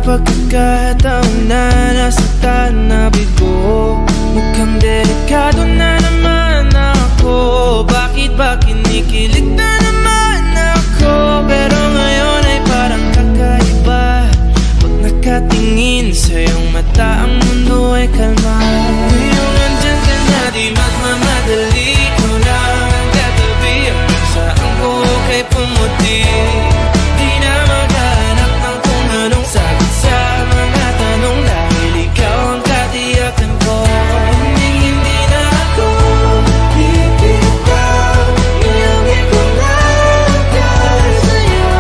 pagkakataon na nasaktan na bigo. Mukhang delikado na naman ako. Bakit ba kinikilig na naman ako? Pero ngayon ay parang kakaiba. Pag nakatingin sa iyong mata, ang mundo ay kalma. Ngayong andyan ka na, di magmamadali. Ikaw lang ang katabi. Saan ko kay pumuti? Di na maghanap ng kung anong sagot sa mga tanong, dahil ikaw ang katiyakan ko. Hindi na ako bibitaw. Iyangi ko lang dahil sa'yo.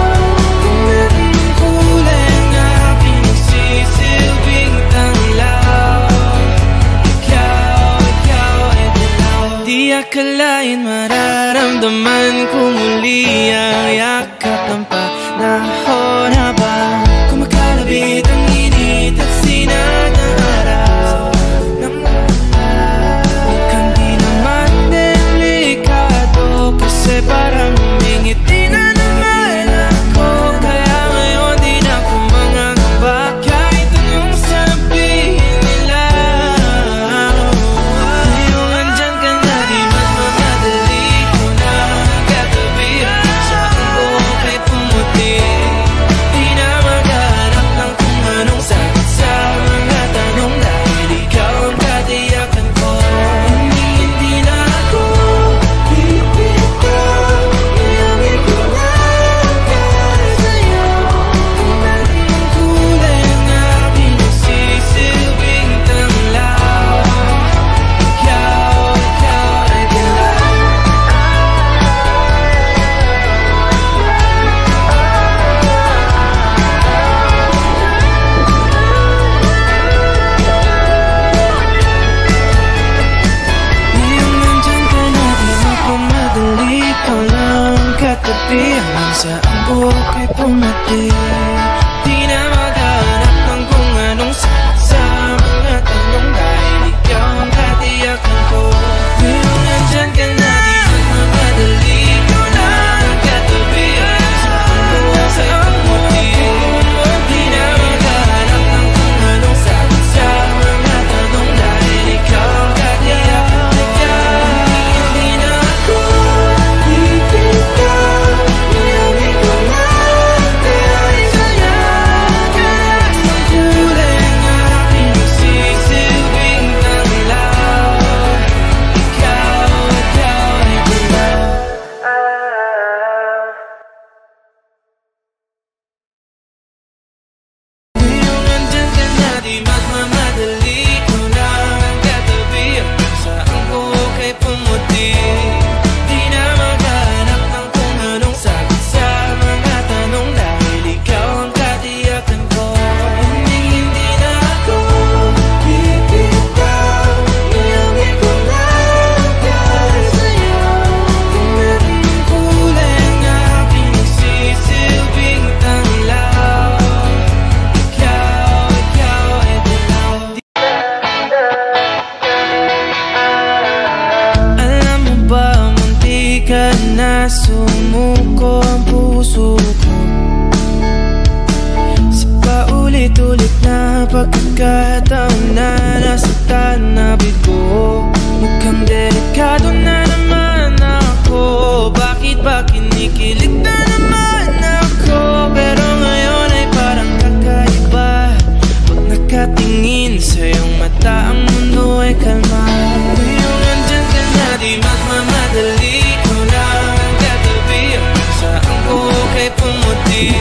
Kung anong kulay na pinagsisilbing tanglaw, ikaw ay dilaw. Di akalain mararamdaman ko muli ang yakap ng panahon habang kumakalabit ang init at sinag ng araw. Mukhang di naman delikado, kasi parang humingiti na naman ako. Kaya ngayon di na ako mangangamba, kahit anong sabihin nila. Ngayong andyan ka na, di magmamadali. Ikaw na ang katabi. Saan ko kay pumuti? Di na maghanap ng kung anong sagot sa mga tanong, dahil ikaw ang katiyakan ko. Hindi na ako bibitaw. Iyangi ko lang dahil sa'yo. Kung anong kulay na pinagsisilbing tanglaw, ikaw ay dilaw. Ngayong nandyan ka na, di magmamadali. Ikaw lang ang katabi. Hanggang saan buhok ay pumati. Di na maghanap ng kung anong sagot sa mga tanong, dahil ikaw ang katiyakan ko. Ngayong nandyan ka na, di magmamadali. Ikaw lang ang katabi. Hanggang saan buhok ay pumati. Di na maghanap ng kung anong sagot sa mga tanong, dahil ikaw ang katiyakan ko. Hindi na ako bibitaw. Iyangi ko lang dahil sa'yo. Kahit ang kulay na pinagsisilbing tanglaw, ikaw ay dilaw. Ngayong andyan ka na, di magmamadali. Ikaw lang ang katabi. Saan ko kay pumuti? Di na maghanap ng kung anong sagot sa mga tanong, dahil ikaw ang katiyakan ko. Hindi na ako bibitaw. Iyangi ko lang dahil sa'yo. Kung anong kulay na pinagsisilbing tanglaw, ikaw ay dilaw. Alam mo ba, munti ka na sumuko ang puso ko sa paulit-ulit na pagkakataon na nasaktan na bigo. Mukhang delikado na naman ako. Bakit ba kinikilig na naman ako? Pero ngayon ay parang kakaiba. Pag nakatingin sa iyong mata, ang mundo ay kalma. Ngayong andyan ka na, di magmamadali. Ikaw lang ang katabi. Saan ko kay pumuti?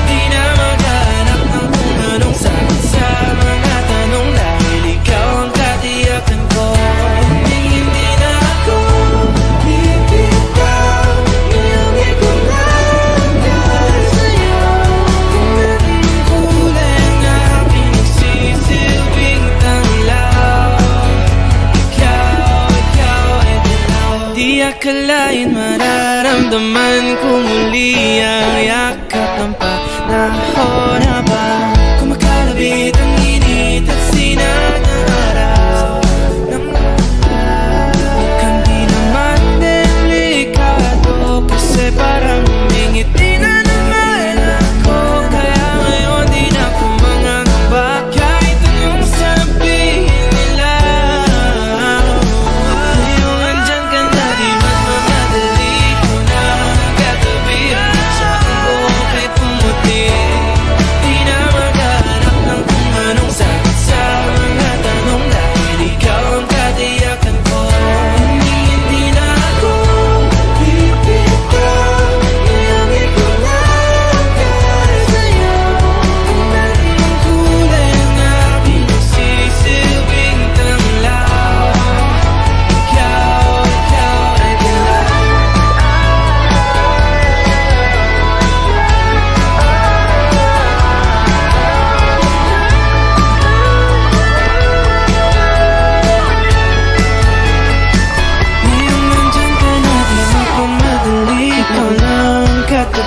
Di na maghanap ng kung anong sagot sa mga tanong, dahil ikaw ang katiyakan ko. Hindi na ako bibitaw. Iyangi ko lang dahil sa'yo. Kung anong kulay na pinagsisilbing tanglaw, ikaw ay dilaw. Di akalain mararamdaman ko muli ang yakap ng panahon habang kumakalabit ang init at sinag ng araw. Mukhang di naman delikado, kasi parang humingiti na naman ako. Kaya ngayon di na ako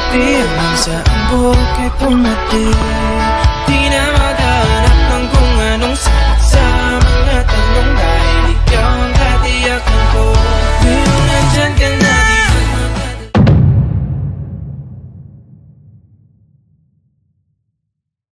Di hanggang sa ang buhok ay pumating.